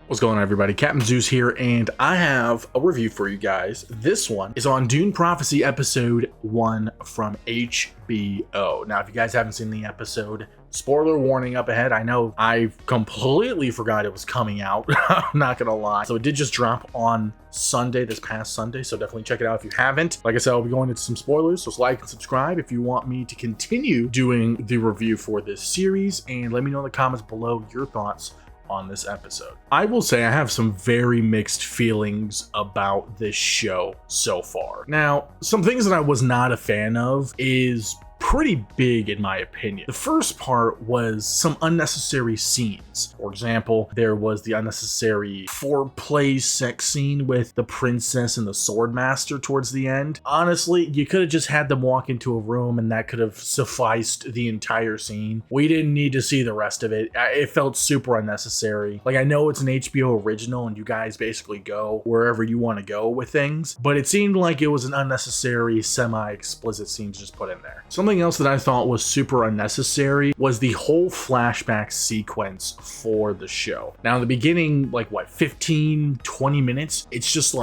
What's going on, everybody? Captain Zeus here, and I have a review for you guys. This one is on Dune Prophecy Episode 1 from HBO. Now, if you guys haven't seen the episode, spoiler warning up ahead. I know I completely forgot it was coming out. I'm not gonna lie. So it did just drop on Sunday, this past Sunday, so definitely check it out if you haven't. Like I said, I'll be going into some spoilers, so like and subscribe if you want me to continue doing the review for this series, and let me know in the comments below your thoughts on this episode. I will say I have some very mixed feelings about this show so far. Now, some things that I was not a fan of is pretty big in my opinion. The first part was some unnecessary scenes. For example, there was the unnecessary foreplay sex scene with the princess and the swordmaster towards the end. Honestly, you could have just had them walk into a room and that could have sufficed the entire scene. We didn't need to see the rest of it. It felt super unnecessary. Like, I know it's an HBO original and you guys basically go wherever you want to go with things, but it seemed like it was an unnecessary semi-explicit scene to just put in there. Something else that I thought was super unnecessary was the whole flashback sequence for the show. Now in the beginning, like what, 15-20 minutes, it's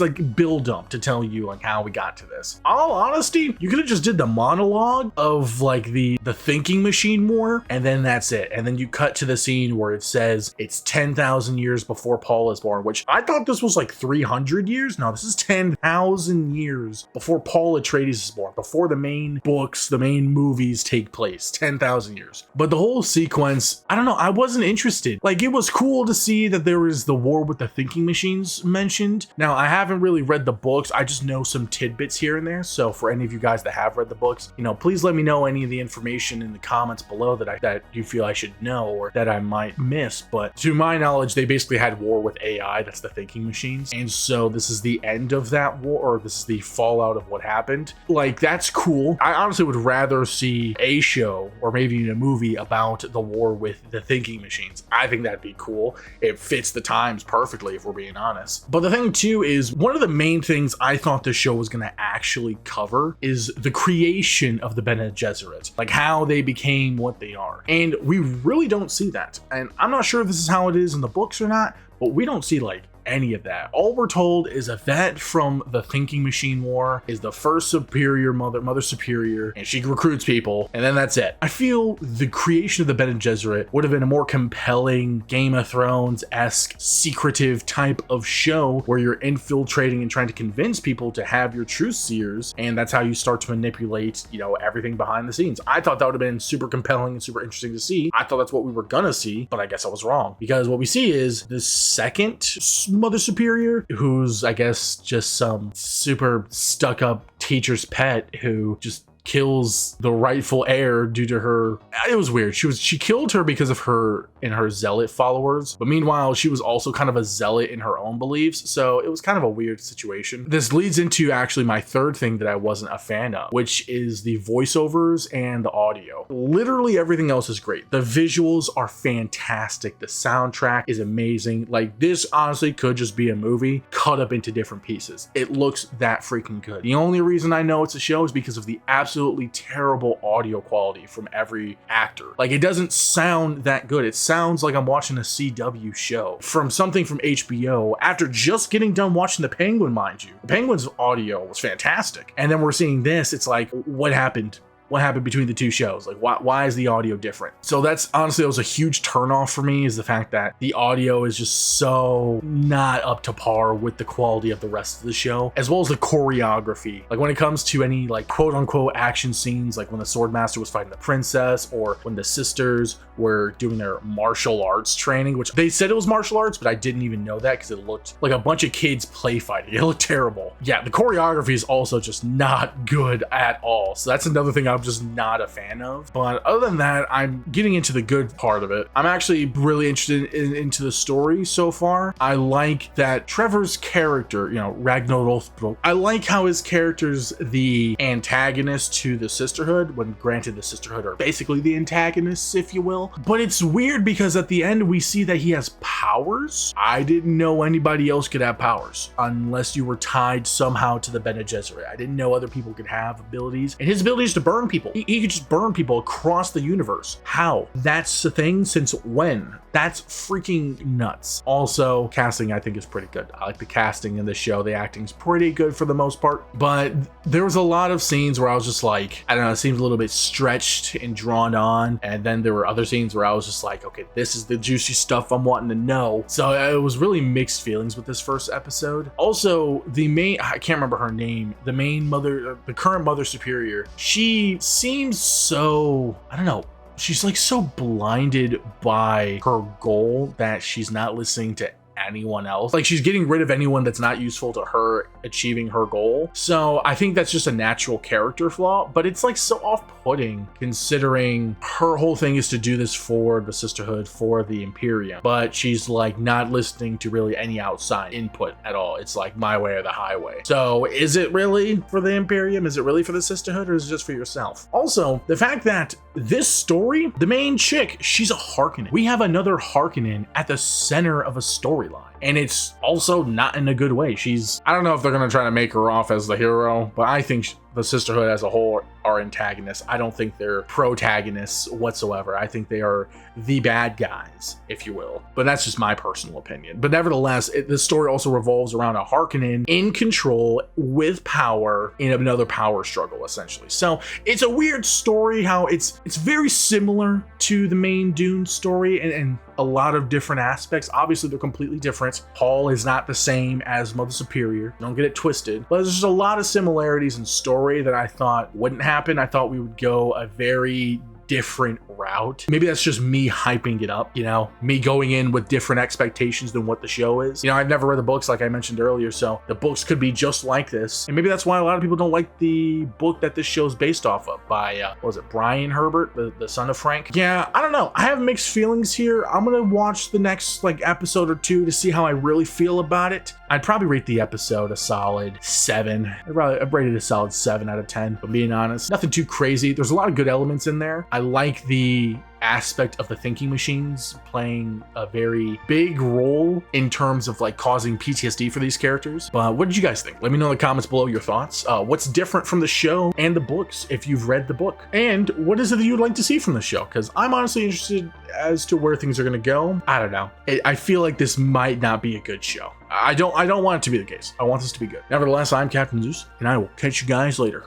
like build up to tell you like how we got to this. All honesty, you could have just did the monologue of like the thinking machine war, and then that's it, and then you cut to the scene where it says it's 10,000 years before Paul is born, which I thought this was like 300 years. No, this is 10,000 years before Paul Atreides is born, before the main books, the main movies take place. 10,000 years. But the whole sequence, I don't know, I wasn't interested. Like, it was cool to see that there was the war with the thinking machines mentioned. Now, I haven't really read the books. I just know some tidbits here and there. So for any of you guys that have read the books, please let me know any of the information in the comments below that you feel I should know or that I might miss. But to my knowledge, they basically had war with AI. That's the thinking machines. And so this is the end of that war, or this is the fallout of what happened. Like, that's cool. I honestly would rather see a show or maybe even a movie about the war with the thinking machines. I think that'd be cool. It fits the times perfectly, if we're being honest. But the thing too is, one of the main things I thought this show was going to actually cover is the creation of the Bene Gesserit, like how they became what they are. And we really don't see that. And I'm not sure if this is how it is in the books or not, but we don't see like any of that. All we're told is a vet from the thinking machine war is the first superior mother superior, and she recruits people, and then that's it. I feel the creation of the Bene Gesserit would have been a more compelling Game of Thrones-esque secretive type of show where you're infiltrating and trying to convince people to have your truth seers, and that's how you start to manipulate, everything behind the scenes. I thought that would have been super compelling and super interesting to see. I thought that's what we were gonna see, but I guess I was wrong, because what we see is the second Mother Superior, who's I guess just some super stuck-up teacher's pet who just kills the rightful heir due to her. It was weird. She killed her because of her and her zealot followers, but meanwhile she was also kind of a zealot in her own beliefs, so it was kind of a weird situation. This leads into actually my third thing that I wasn't a fan of, which is the voiceovers and the audio. Literally everything else is great. The visuals are fantastic. The soundtrack is amazing. Like, this honestly could just be a movie cut up into different pieces. It looks that freaking good. The only reason I know it's a show is because of the absolutely terrible audio quality from every actor. Like, it doesn't sound that good. It sounds like I'm watching a CW show from something from HBO after just getting done watching The Penguin, mind you. The Penguin's audio was fantastic. And then we're seeing this. It's like, what happened? What happened between the two shows? Like, why is the audio different? So that's honestly, that was a huge turnoff for me, is the fact that the audio is just so not up to par with the quality of the rest of the show, as well as the choreography. Like, when it comes to any like quote unquote action scenes, like when the swordmaster was fighting the princess, or when the sisters were doing their martial arts training, which they said it was martial arts, but I didn't even know that because it looked like a bunch of kids play fighting. It looked terrible. Yeah, the choreography is also just not good at all. So that's another thing I'm just not a fan of. But other than that, I'm getting into the good part of it. I'm actually really interested into the story so far. I like that Trevor's character, Ragnar Lothbrok, I like how his character's the antagonist to the Sisterhood, when granted the Sisterhood are basically the antagonists, if you will. But it's weird because at the end we see that he has powers. I didn't know anybody else could have powers unless you were tied somehow to the Bene Gesserit. I didn't know other people could have abilities, and his ability is to burn burn people. He could just burn people across the universe. How? That's the thing. Since when? That's freaking nuts. Also, casting I think is pretty good. I like the casting in the show. The acting's pretty good for the most part, but there was a lot of scenes where I was just like, I don't know, it seems a little bit stretched and drawn on. And then there were other scenes where I was just like, okay, this is the juicy stuff I'm wanting to know. So it was really mixed feelings with this first episode. Also, I can't remember her name, the main mother, the current mother superior, she seems so, I don't know, she's like so blinded by her goal that she's not listening to anyone else. Like, she's getting rid of anyone that's not useful to her achieving her goal. So I think that's just a natural character flaw, but it's like so off-putting considering her whole thing is to do this for the Sisterhood, for the Imperium, but she's like not listening to really any outside input at all. It's like my way or the highway. So is it really for the Imperium? Is it really for the Sisterhood, or is it just for yourself? Also, the fact that this story, the main chick, she's a Harkonnen. We have another Harkonnen at the center of a storyline, and it's also not in a good way. I don't know if they're going to try to make her off as the hero, but I think the Sisterhood as a whole are antagonists. I don't think they're protagonists whatsoever. I think they are the bad guys, if you will. But that's just my personal opinion. But nevertheless, this story also revolves around a Harkonnen in control with power in another power struggle, essentially. So it's a weird story how it's very similar to the main Dune story and a lot of different aspects. Obviously, they're completely different. Paul is not the same as Mother Superior. Don't get it twisted. But there's just a lot of similarities in story that I thought wouldn't happen. I thought we would go a very different route. Maybe that's just me hyping it up, me going in with different expectations than what the show is. I've never read the books like I mentioned earlier, so the books could be just like this. And maybe that's why a lot of people don't like the book that this show's based off of by, what was it, Brian Herbert, the son of Frank? Yeah, I don't know. I have mixed feelings here. I'm gonna watch the next episode or two to see how I really feel about it. I'd probably rate the episode a solid 7. I'd rate it a solid 7 out of 10, but being honest, nothing too crazy. There's a lot of good elements in there. I like the aspect of the thinking machines playing a very big role in terms of causing PTSD for these characters. But what did you guys think? Let me know in the comments below your thoughts. What's different from the show and the books if you've read the book? And what is it that you'd like to see from the show? Because I'm honestly interested as to where things are going to go. I don't know. I feel like this might not be a good show. I don't want it to be the case. I want this to be good. Nevertheless, I'm Captain Zeus, and I will catch you guys later.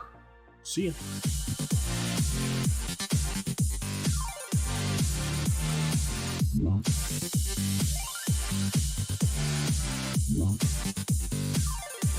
See ya.